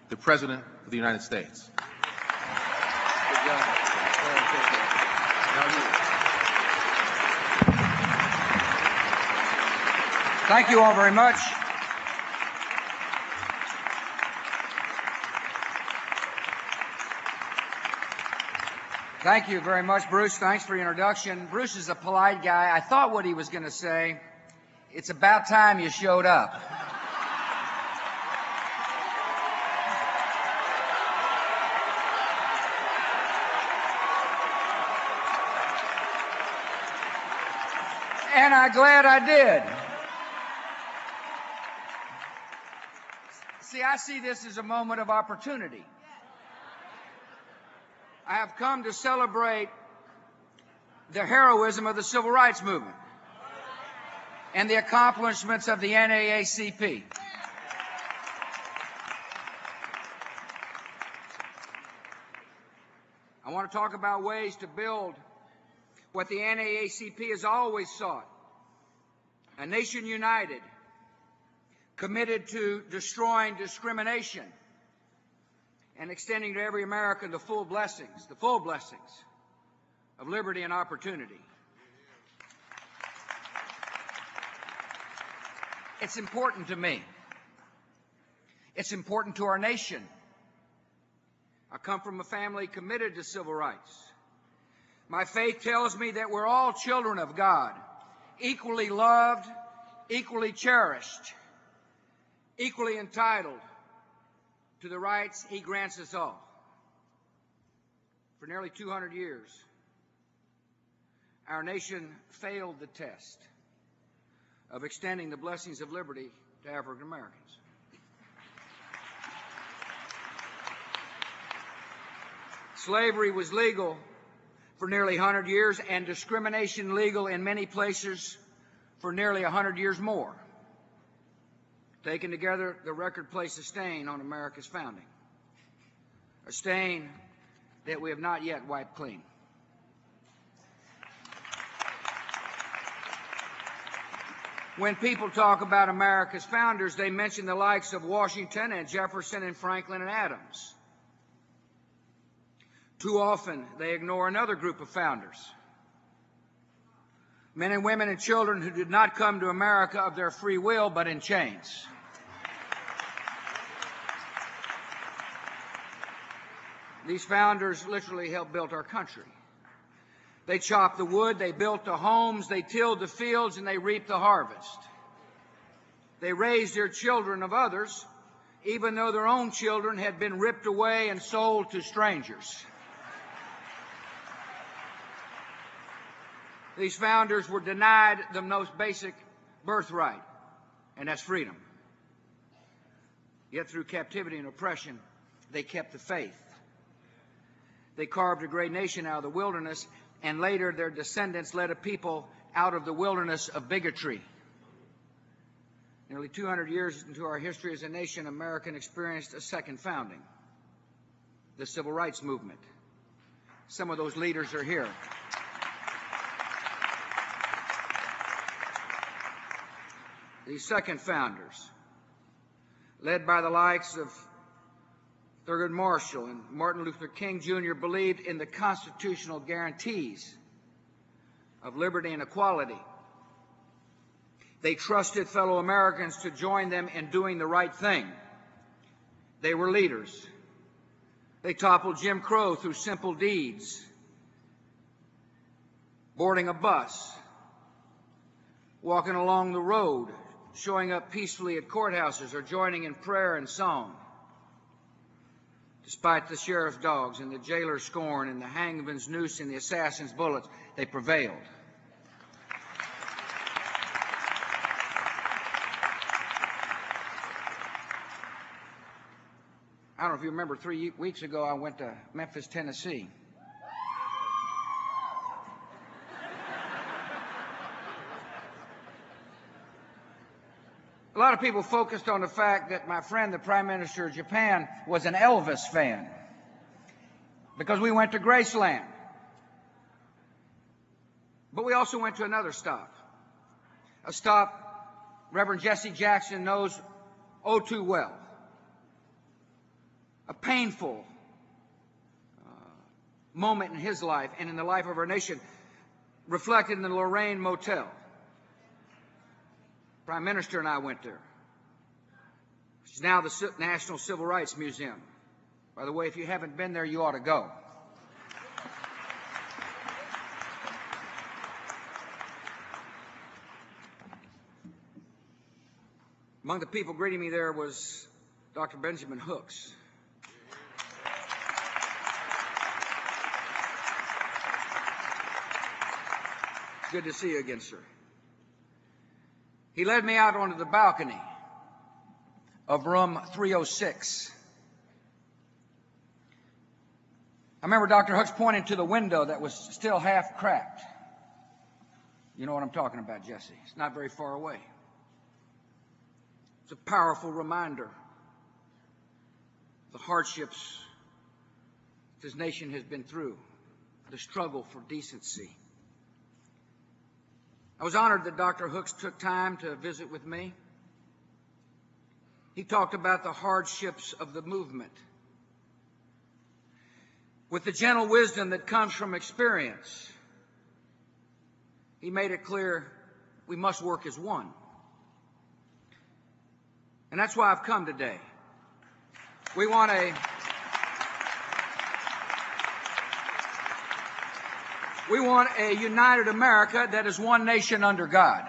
the President of the United States. Thank you all very much. Thank you very much, Bruce. Thanks for your introduction. Bruce is a polite guy. I thought what he was going to say, it's about time you showed up. And I'm glad I did. See, I see this as a moment of opportunity. I have come to celebrate the heroism of the Civil Rights Movement and the accomplishments of the NAACP. I want to talk about ways to build what the NAACP has always sought: a nation united, committed to destroying discrimination and extending to every American the full blessings of liberty and opportunity. It's important to me. It's important to our nation. I come from a family committed to civil rights. My faith tells me that we're all children of God, equally loved, equally cherished, equally entitled to the rights He grants us all. For nearly 200 years, our nation failed the test of extending the blessings of liberty to African Americans. Slavery was legal for nearly 100 years, and discrimination legal in many places for nearly 100 years more. Taken together, the record place a stain on America's founding, a stain that we have not yet wiped clean. When people talk about America's founders, they mention the likes of Washington and Jefferson and Franklin and Adams. Too often, they ignore another group of founders: men and women and children who did not come to America of their free will, but in chains. These founders literally helped build our country. They chopped the wood, they built the homes, they tilled the fields, and they reaped the harvest. They raised their children of others, even though their own children had been ripped away and sold to strangers. These founders were denied the most basic birthright, and that's freedom. Yet through captivity and oppression, they kept the faith. They carved a great nation out of the wilderness, and later their descendants led a people out of the wilderness of bigotry. Nearly 200 years into our history as a nation, America experienced a second founding, the Civil Rights Movement. Some of those leaders are here. These second founders, led by the likes of Thurgood Marshall and Martin Luther King Jr., believed in the constitutional guarantees of liberty and equality. They trusted fellow Americans to join them in doing the right thing. They were leaders. They toppled Jim Crow through simple deeds: boarding a bus, walking along the road, showing up peacefully at courthouses, or joining in prayer and song. Despite the sheriff's dogs and the jailer's scorn and the hangman's noose and the assassin's bullets, they prevailed. I don't know if you remember, 3 weeks ago I went to Memphis, Tennessee. A lot of people focused on the fact that my friend, the Prime Minister of Japan, was an Elvis fan because we went to Graceland. But we also went to another stop, a stop Reverend Jesse Jackson knows oh too well. a painful moment in his life and in the life of our nation, reflected in the Lorraine Motel. Prime Minister and I went there, which is now the National Civil Rights Museum. By the way, if you haven't been there, you ought to go. Among the people greeting me there was Dr. Benjamin Hooks. Good to see you again, sir. He led me out onto the balcony of room 306. I remember Dr. Hooks pointing to the window that was still half cracked. You know what I'm talking about, Jesse. It's not very far away. It's a powerful reminder of the hardships this nation has been through, the struggle for decency. I was honored that Dr. Hooks took time to visit with me. He talked about the hardships of the movement. With the gentle wisdom that comes from experience, he made it clear we must work as one. And that's why I've come today. We want a united America that is one nation under God,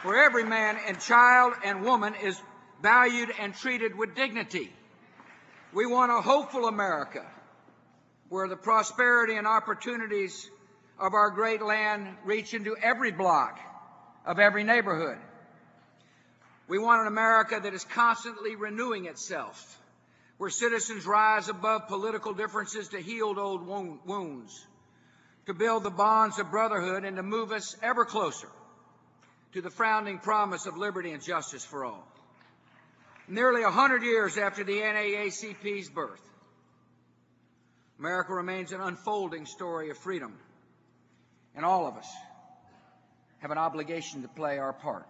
where every man and child and woman is valued and treated with dignity. We want a hopeful America where the prosperity and opportunities of our great land reach into every block of every neighborhood. We want an America that is constantly renewing itself, where citizens rise above political differences to heal old wounds, to build the bonds of brotherhood, and to move us ever closer to the founding promise of liberty and justice for all. Nearly 100 years after the NAACP's birth, America remains an unfolding story of freedom, and all of us have an obligation to play our part.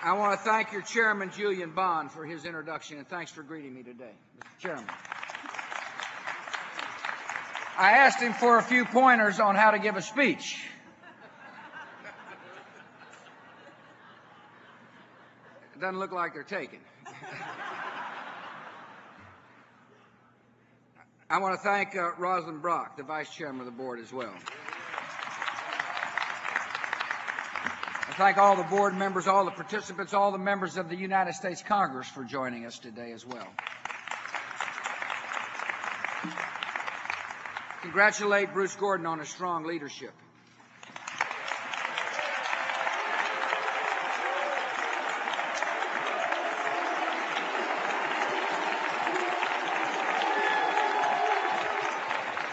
I want to thank your chairman, Julian Bond, for his introduction, and thanks for greeting me today, Mr. Chairman. I asked him for a few pointers on how to give a speech. It doesn't look like they're taken. I want to thank Rosalind Brock, the Vice Chairman of the Board, as well. I thank all the board members, all the participants, all the members of the United States Congress for joining us today as well. Congratulate Bruce Gordon on his strong leadership.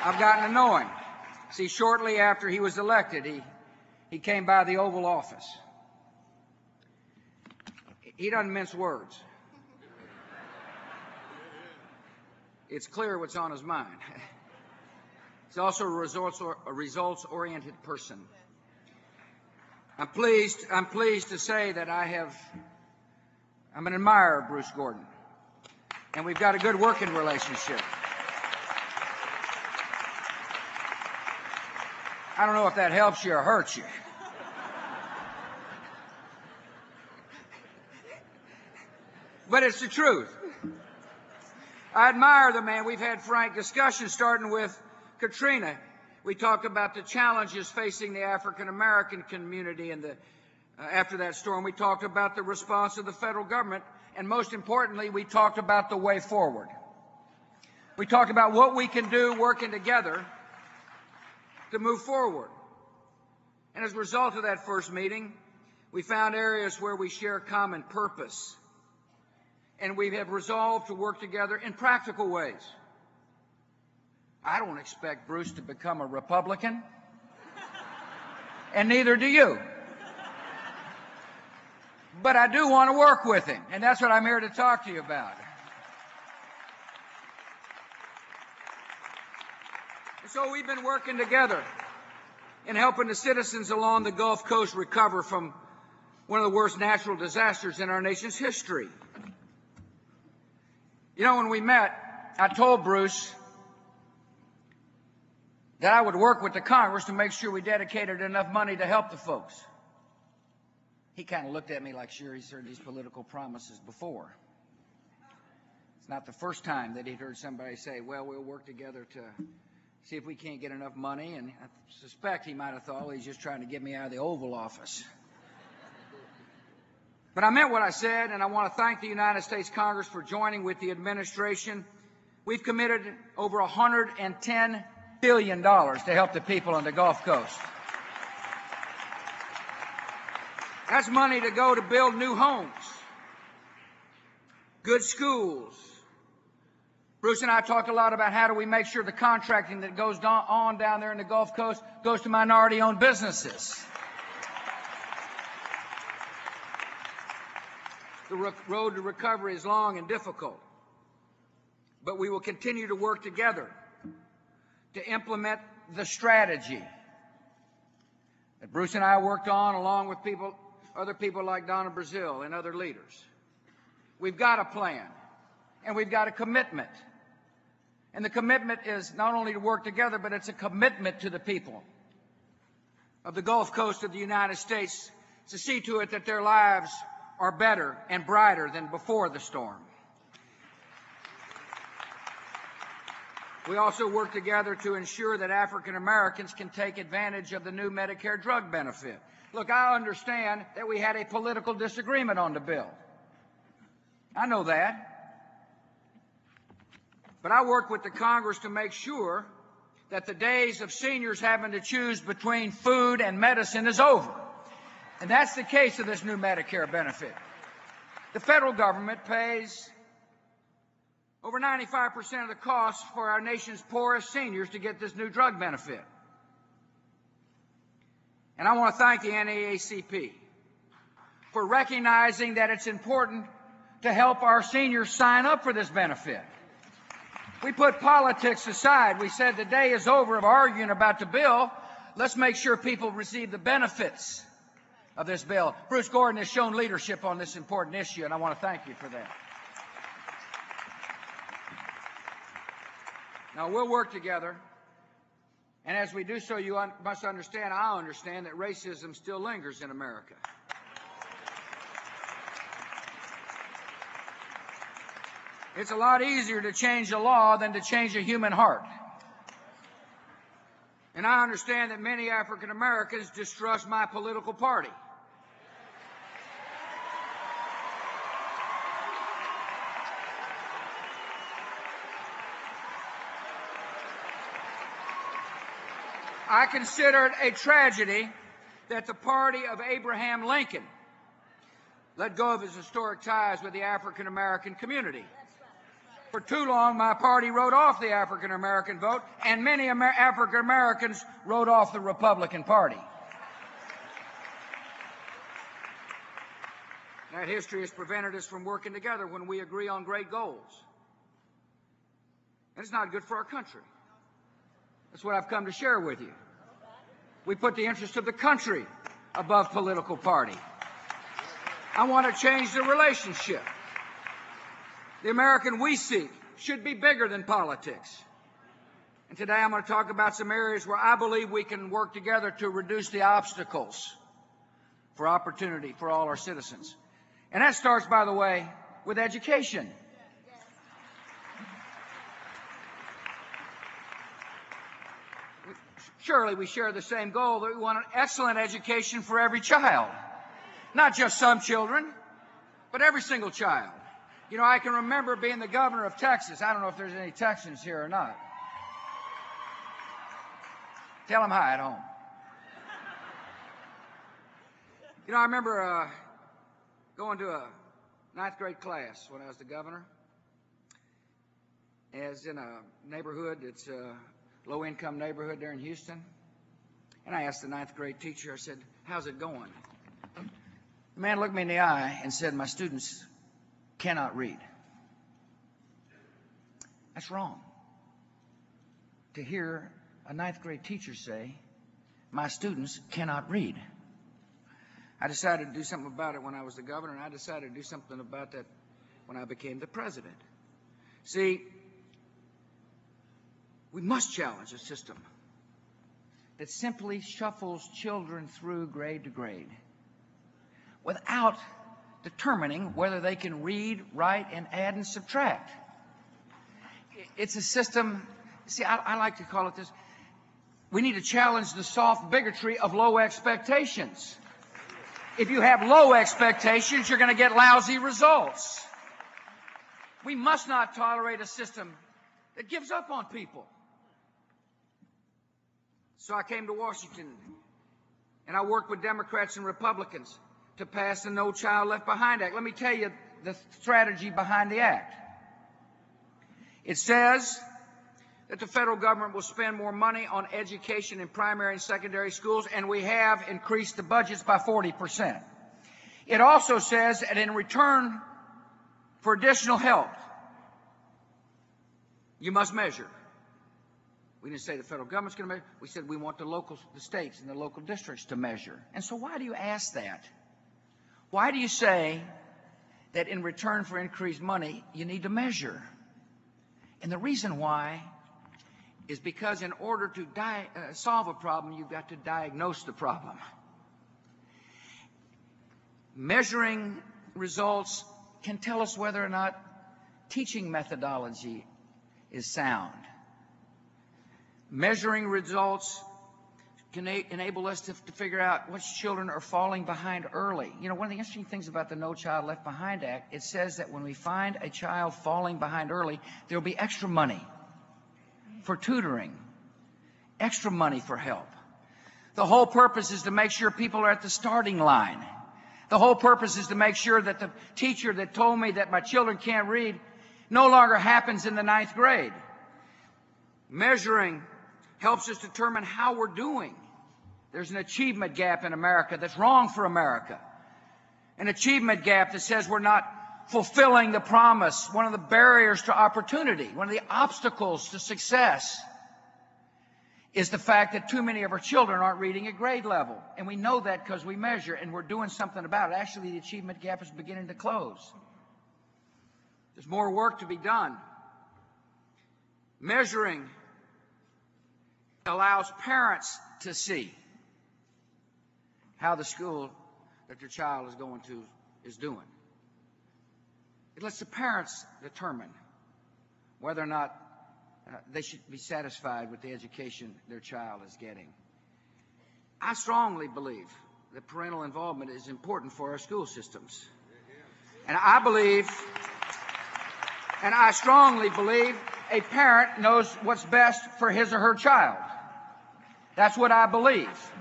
I've gotten to know him. See, shortly after he was elected, he came by the Oval Office. He doesn't mince words. It's clear what's on his mind. He's also a results-oriented person. I'm pleased to say that I'm an admirer of Bruce Gordon, and we've got a good working relationship. I don't know if that helps you or hurts you. But it's the truth. I admire the man. We've had frank discussions, starting with Katrina. We talked about the challenges facing the African American community after that storm. We talked about the response of the federal government. And most importantly, we talked about the way forward. We talked about what we can do working together to move forward. And as a result of that first meeting, we found areas where we share common purpose. And we have resolved to work together in practical ways. I don't expect Bruce to become a Republican, and neither do you. But I do want to work with him, and that's what I'm here to talk to you about. And so we've been working together in helping the citizens along the Gulf Coast recover from one of the worst natural disasters in our nation's history. You know, when we met, I told Bruce that I would work with the Congress to make sure we dedicated enough money to help the folks. He kind of looked at me like, sure, he's heard these political promises before. It's not the first time that he'd heard somebody say, well, we'll work together to see if we can't get enough money. And I suspect he might have thought, well, he's just trying to get me out of the Oval Office. But I meant what I said, and I want to thank the United States Congress for joining with the administration. We've committed over $110 billion to help the people on the Gulf Coast. That's money to go to build new homes, good schools. Bruce and I talked a lot about how do we make sure the contracting that goes on down there in the Gulf Coast goes to minority-owned businesses. The road to recovery is long and difficult, but we will continue to work together to implement the strategy that Bruce and I worked on along with other people like Donna Brazile and other leaders. We've got a plan, and we've got a commitment. And the commitment is not only to work together, but it's a commitment to the people of the Gulf Coast of the United States to see to it that their lives are better and brighter than before the storm. We also work together to ensure that African Americans can take advantage of the new Medicare drug benefit. Look, I understand that we had a political disagreement on the bill. I know that. But I worked with the Congress to make sure that the days of seniors having to choose between food and medicine is over. And that's the case of this new Medicare benefit. The federal government pays over 95% of the cost for our nation's poorest seniors to get this new drug benefit. And I want to thank the NAACP for recognizing that it's important to help our seniors sign up for this benefit. We put politics aside. We said the day is over of arguing about the bill. Let's make sure people receive the benefits of this bill. Bruce Gordon has shown leadership on this important issue, and I want to thank you for that. Now, we'll work together, and as we do so, you must understand, I understand, that racism still lingers in America. It's a lot easier to change a law than to change a human heart. And I understand that many African Americans distrust my political party. I consider it a tragedy that the party of Abraham Lincoln let go of his historic ties with the African American community. For too long, my party wrote off the African American vote, and many African Americans wrote off the Republican Party. That history has prevented us from working together when we agree on great goals. And it's not good for our country. That's what I've come to share with you. We put the interest of the country above political party. I want to change the relationship. The American we seek should be bigger than politics. And today I'm going to talk about some areas where I believe we can work together to reduce the obstacles for opportunity for all our citizens. And that starts, by the way, with education. Surely we share the same goal that we want an excellent education for every child. Not just some children, but every single child. You know, I can remember being the governor of Texas. I don't know if there's any Texans here or not. Tell them hi at home. You know, I remember going to a 9th grade class when I was the governor. As in a neighborhood, it's a low-income neighborhood there in Houston. And I asked the 9th grade teacher, I said, how's it going? The man looked me in the eye and said, my students cannot read. That's wrong. To hear a 9th grade teacher say, my students cannot read. I decided to do something about it when I was the governor, and I decided to do something about that when I became the president. See, we must challenge a system that simply shuffles children through grade to grade without determining whether they can read, write, and add and subtract. It's a system, see, I like to call it this. We need to challenge the soft bigotry of low expectations. If you have low expectations, you're going to get lousy results. We must not tolerate a system that gives up on people. So I came to Washington, and I worked with Democrats and Republicans to pass the No Child Left Behind Act. Let me tell you the strategy behind the act. It says that the federal government will spend more money on education in primary and secondary schools, and we have increased the budgets by 40%. It also says that in return for additional help, you must measure. We didn't say the federal government's going to measure. We said we want the states and the local districts to measure. And so why do you ask that? Why do you say that in return for increased money, you need to measure? And the reason why is because in order to solve a problem, you've got to diagnose the problem. Measuring results can tell us whether or not teaching methodology is sound. Measuring results can enable us to figure out which children are falling behind early. You know, one of the interesting things about the No Child Left Behind Act, it says that when we find a child falling behind early, there will be extra money for tutoring, extra money for help. The whole purpose is to make sure people are at the starting line. The whole purpose is to make sure that the teacher that told me that my children can't read no longer happens in the 9th grade. Measuring helps us determine how we're doing. There's an achievement gap in America that's wrong for America. An achievement gap that says we're not fulfilling the promise. One of the barriers to opportunity, one of the obstacles to success is the fact that too many of our children aren't reading at grade level. And we know that because we measure, and we're doing something about it. Actually, the achievement gap is beginning to close. There's more work to be done. Measuring allows parents to see how the school that their child is going to is doing. It lets the parents determine whether or not they should be satisfied with the education their child is getting. I strongly believe that parental involvement is important for our school systems. And I strongly believe a parent knows what's best for his or her child. That's what I believe.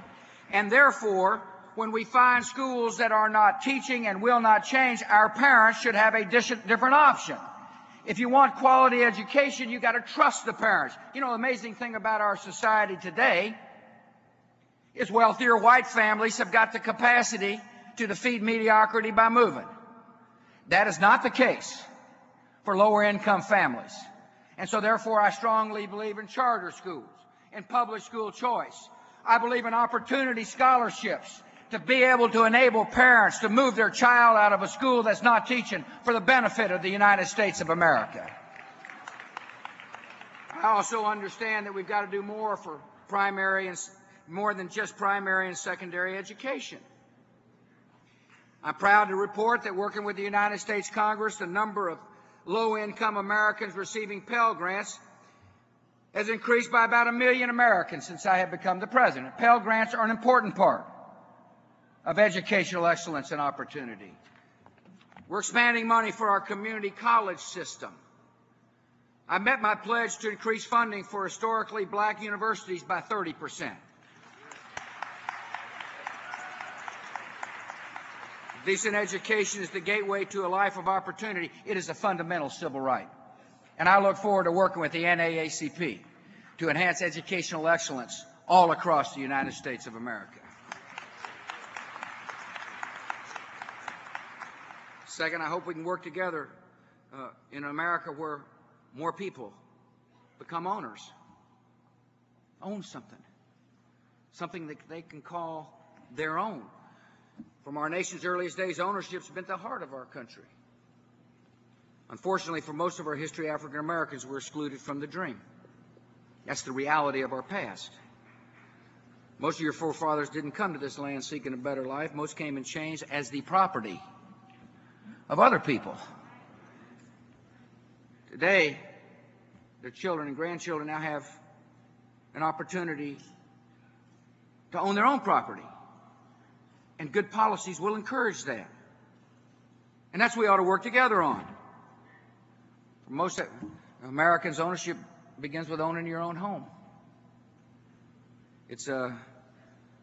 And therefore, when we find schools that are not teaching and will not change, our parents should have a different option. If you want quality education, you've got to trust the parents. You know, the amazing thing about our society today is wealthier white families have got the capacity to defeat mediocrity by moving. That is not the case for lower income families. And so therefore, I strongly believe in charter schools, in public school choice. I believe in opportunity scholarships to be able to enable parents to move their child out of a school that's not teaching for the benefit of the United States of America. I also understand that we've got to do more for primary and more than just primary and secondary education. I'm proud to report that working with the United States Congress, the number of low-income Americans receiving Pell Grants has increased by about 1 million Americans since I have become the president. Pell Grants are an important part of educational excellence and opportunity. We're expanding money for our community college system. I met my pledge to increase funding for historically black universities by 30%. Decent education is the gateway to a life of opportunity. It is a fundamental civil right. And I look forward to working with the NAACP to enhance educational excellence all across the United States of America. Second, I hope we can work together in America where more people become owners, own something that they can call their own. From our nation's earliest days, ownership's been at the heart of our country. Unfortunately, for most of our history, African Americans were excluded from the dream. That's the reality of our past. Most of your forefathers didn't come to this land seeking a better life. Most came in chains as the property of other people. Today, their children and grandchildren now have an opportunity to own their own property. And good policies will encourage that. And that's what we ought to work together on. For most Americans, ownership begins with owning your own home.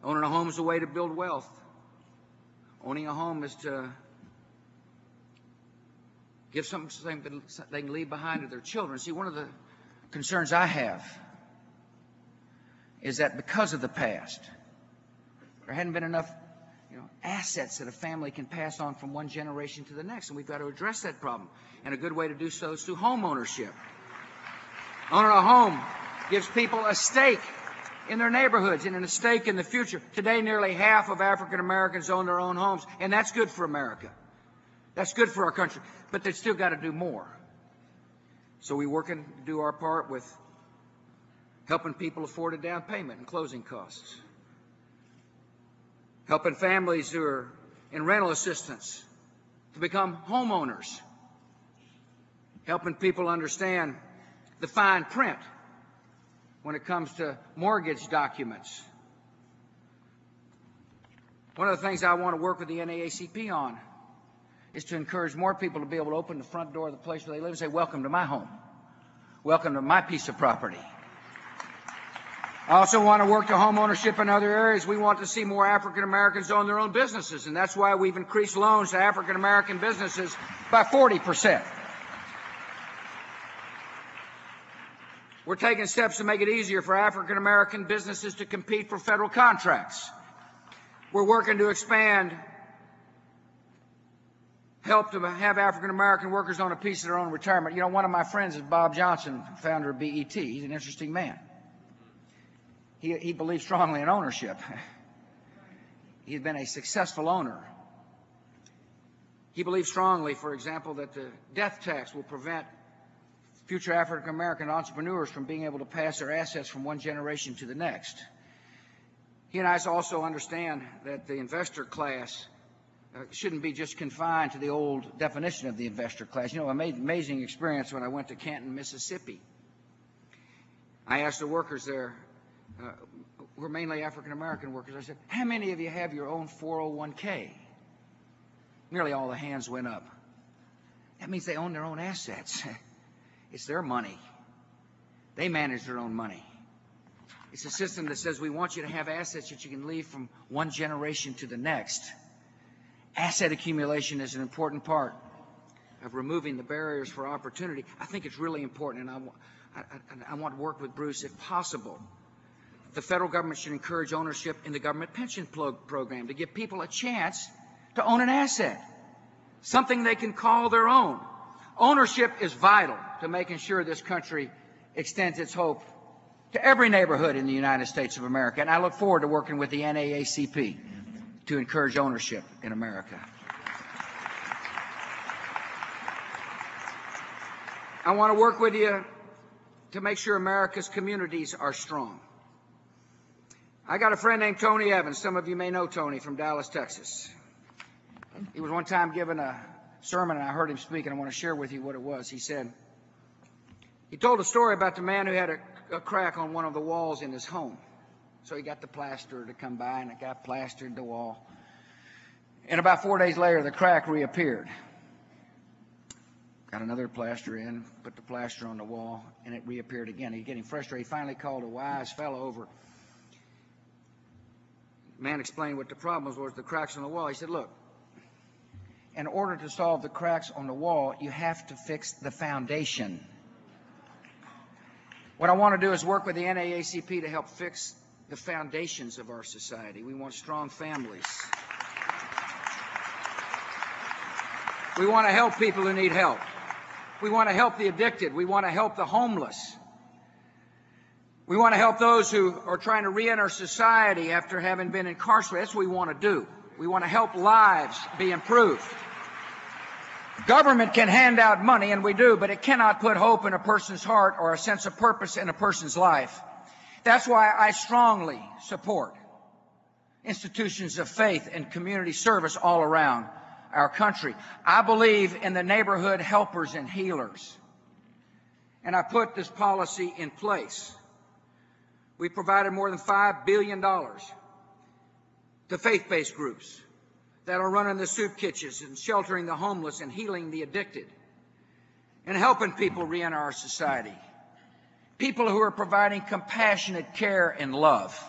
Owning a home is a way to build wealth. Owning a home is to give something that they can leave behind to their children. See, one of the concerns I have is that because of the past, there hadn't been enough assets that a family can pass on from one generation to the next, and we've got to address that problem. And a good way to do so is through home ownership. Owning a home gives people a stake in their neighborhoods and a stake in the future. Today, nearly half of African Americans own their own homes, and that's good for America. That's good for our country, but they've still got to do more. So we're working to do our part with helping people afford a down payment and closing costs, helping families who are in rental assistance to become homeowners, helping people understand the fine print when it comes to mortgage documents. One of the things I want to work with the NAACP on is to encourage more people to be able to open the front door of the place where they live and say, welcome to my home. Welcome to my piece of property. I also want to work to home ownership in other areas. We want to see more African Americans own their own businesses, and that's why we've increased loans to African American businesses by 40%. We're taking steps to make it easier for African American businesses to compete for federal contracts. We're working to expand help to have African American workers own a piece of their own retirement. You know, one of my friends is Bob Johnson, founder of BET. He's an interesting man. He believes strongly in ownership. He's been a successful owner. He believes strongly, for example, that the death tax will prevent future African American entrepreneurs from being able to pass their assets from one generation to the next. He and I also understand that the investor class shouldn't be just confined to the old definition of the investor class. You know, I made an amazing experience when I went to Canton, Mississippi. I asked the workers there, who were mainly African American workers, I said, how many of you have your own 401k? Nearly all the hands went up. That means they own their own assets. It's their money. They manage their own money. It's a system that says we want you to have assets that you can leave from one generation to the next. Asset accumulation is an important part of removing the barriers for opportunity. I think it's really important, and I want to work with Bruce if possible. The federal government should encourage ownership in the government pension program to give people a chance to own an asset, something they can call their own. Ownership is vital to making sure this country extends its hope to every neighborhood in the United States of America, and I look forward to working with the NAACP to encourage ownership in America. I want to work with you to make sure America's communities are strong. I got a friend named Tony Evans. Some of you may know Tony from Dallas, Texas. He was one time given a sermon, and I heard him speak, and I want to share with you what it was. He told a story about the man who had a crack on one of the walls in his home. So he got the plasterer to come by, and the guy plastered the wall. And about 4 days later, the crack reappeared. Got another plaster in, put the plaster on the wall, and it reappeared again. He's getting frustrated. He finally called a wise fellow over. The man explained what the problem was the cracks on the wall. He said, look, in order to solve the cracks on the wall, you have to fix the foundation. What I want to do is work with the NAACP to help fix the foundations of our society. We want strong families. We want to help people who need help. We want to help the addicted. We want to help the homeless. We want to help those who are trying to re-enter society after having been incarcerated. That's what we want to do. We want to help lives be improved. Government can hand out money, and we do, but it cannot put hope in a person's heart or a sense of purpose in a person's life. That's why I strongly support institutions of faith and community service all around our country. I believe in the neighborhood helpers and healers, and I put this policy in place. We provided more than $5 billion to faith-based groups that are running the soup kitchens and sheltering the homeless and healing the addicted and helping people re-enter our society. People who are providing compassionate care and love.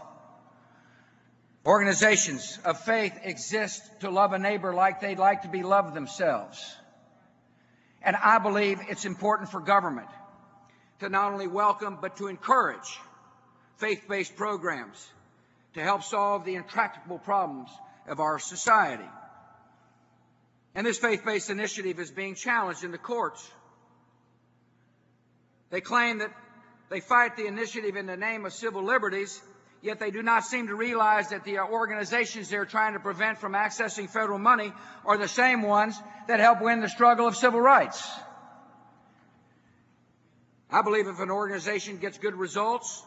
Organizations of faith exist to love a neighbor like they'd like to be loved themselves. And I believe it's important for government to not only welcome but to encourage faith-based programs to help solve the intractable problems of our society. And this faith-based initiative is being challenged in the courts. They claim that they fight the initiative in the name of civil liberties, yet they do not seem to realize that the organizations they're trying to prevent from accessing federal money are the same ones that help win the struggle of civil rights. I believe if an organization gets good results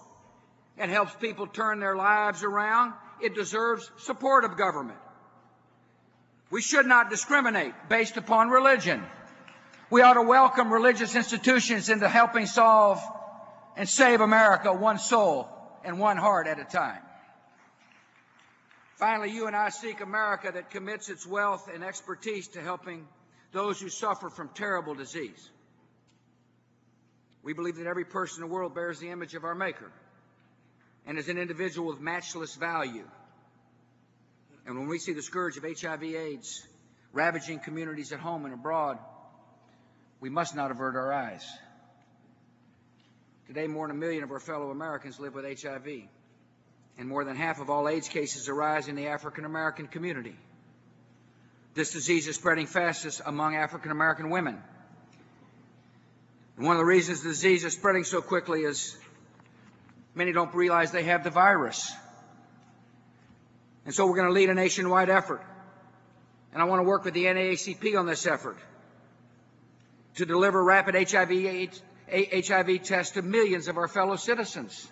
and helps people turn their lives around, it deserves support of government. We should not discriminate based upon religion. We ought to welcome religious institutions into helping solve and save America one soul and one heart at a time. Finally, you and I seek America that commits its wealth and expertise to helping those who suffer from terrible disease. We believe that every person in the world bears the image of our Maker and is an individual with matchless value. And when we see the scourge of HIV/AIDS ravaging communities at home and abroad, we must not avert our eyes. Today, more than 1 million of our fellow Americans live with HIV, and more than half of all AIDS cases arise in the African American community. This disease is spreading fastest among African American women. And one of the reasons the disease is spreading so quickly is many don't realize they have the virus. And so we're going to lead a nationwide effort. And I want to work with the NAACP on this effort to deliver rapid HIV tests to millions of our fellow citizens.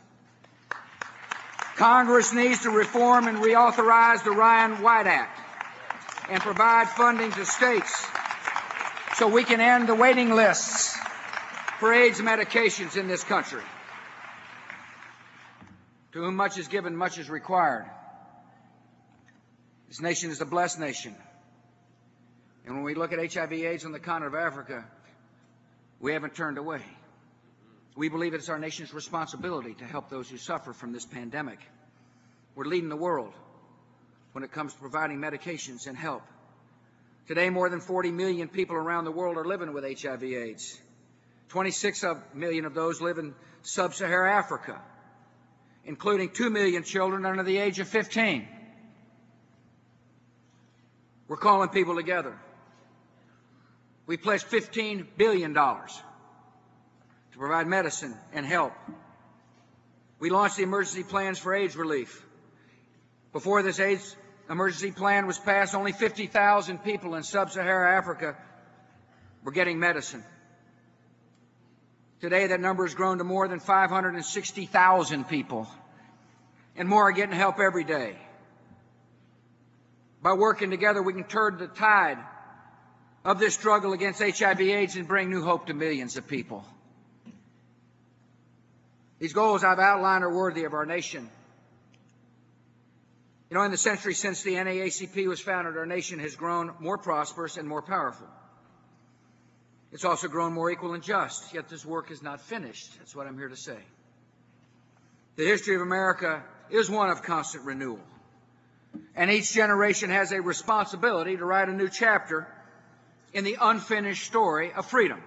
Congress needs to reform and reauthorize the Ryan White Act and provide funding to states so we can end the waiting lists for AIDS medications in this country. To whom much is given, much is required. This nation is a blessed nation. And when we look at HIV/AIDS on the continent of Africa, we haven't turned away. We believe it's our nation's responsibility to help those who suffer from this pandemic. We're leading the world when it comes to providing medications and help. Today, more than 40 million people around the world are living with HIV/AIDS. 26 million of those live in sub-Saharan Africa, including 2 million children under the age of 15. We're calling people together. We pledged $15 billion to provide medicine and help. We launched the emergency plans for AIDS relief. Before this AIDS emergency plan was passed, only 50,000 people in sub-Saharan Africa were getting medicine. Today, that number has grown to more than 560,000 people, and more are getting help every day. By working together, we can turn the tide of this struggle against HIV/AIDS and bring new hope to millions of people. These goals I've outlined are worthy of our nation. You know, in the century since the NAACP was founded, our nation has grown more prosperous and more powerful. It's also grown more equal and just, yet this work is not finished. That's what I'm here to say. The history of America is one of constant renewal, and each generation has a responsibility to write a new chapter in the unfinished story of freedom.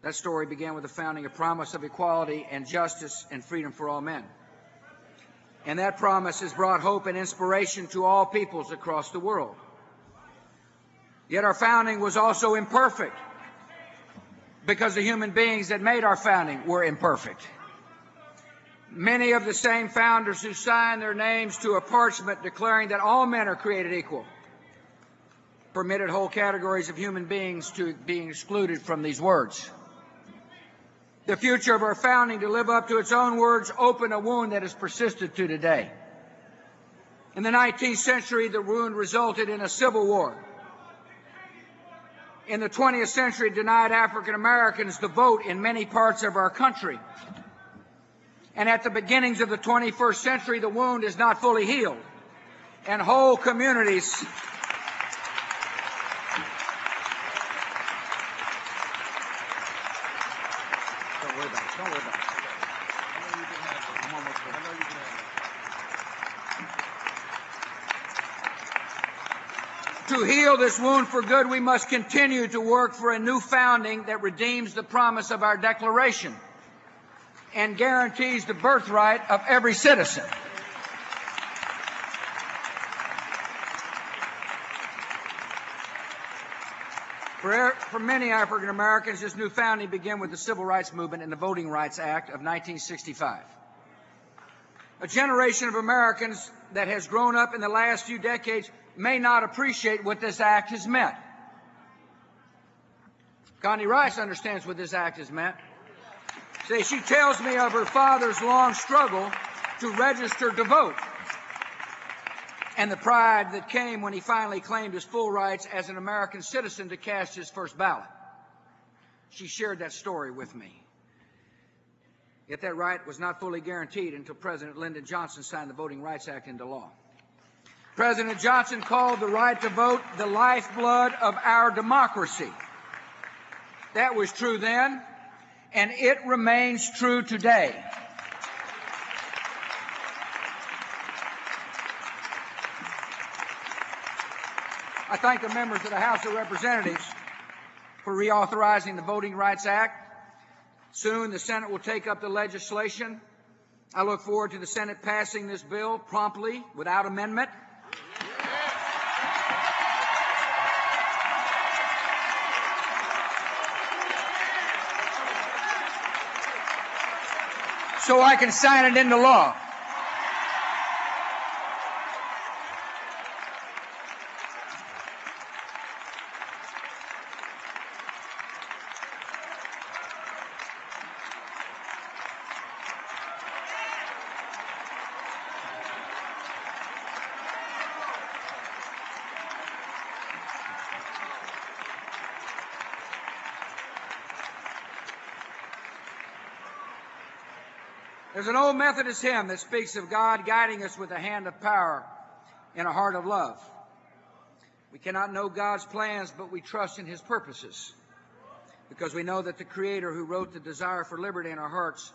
That story began with the founding, a promise of equality and justice and freedom for all men. And that promise has brought hope and inspiration to all peoples across the world. Yet our founding was also imperfect, because the human beings that made our founding were imperfect. Many of the same founders who signed their names to a parchment declaring that all men are created equal permitted whole categories of human beings to be excluded from these words. The future of our founding, to live up to its own words, opened a wound that has persisted to today. In the 19th century, the wound resulted in a civil war. In the 20th century, it denied African Americans the vote in many parts of our country. And at the beginnings of the 21st century, the wound is not fully healed, and whole communities Don't worry about it. Don't worry about it. I'm almost there. To heal this wound for good, we must continue to work for a new founding that redeems the promise of our Declaration and guarantees the birthright of every citizen. For many African Americans, this new founding began with the Civil Rights Movement and the Voting Rights Act of 1965. A generation of Americans that has grown up in the last few decades may not appreciate what this act has meant. Connie Rice understands what this act has meant. See, she tells me of her father's long struggle to register to vote and the pride that came when he finally claimed his full rights as an American citizen to cast his first ballot. She shared that story with me. Yet that right was not fully guaranteed until President Lyndon Johnson signed the Voting Rights Act into law. President Johnson called the right to vote the lifeblood of our democracy. That was true then, and it remains true today. I thank the members of the House of Representatives for reauthorizing the Voting Rights Act. Soon the Senate will take up the legislation. I look forward to the Senate passing this bill promptly, without amendment. So I can sign it into law. There's an old Methodist hymn that speaks of God guiding us with a hand of power and a heart of love. We cannot know God's plans, but we trust in His purposes, because we know that the Creator who wrote the desire for liberty in our hearts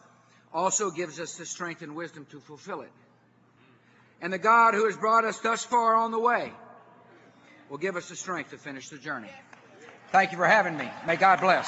also gives us the strength and wisdom to fulfill it. And the God who has brought us thus far on the way will give us the strength to finish the journey. Thank you for having me. May God bless.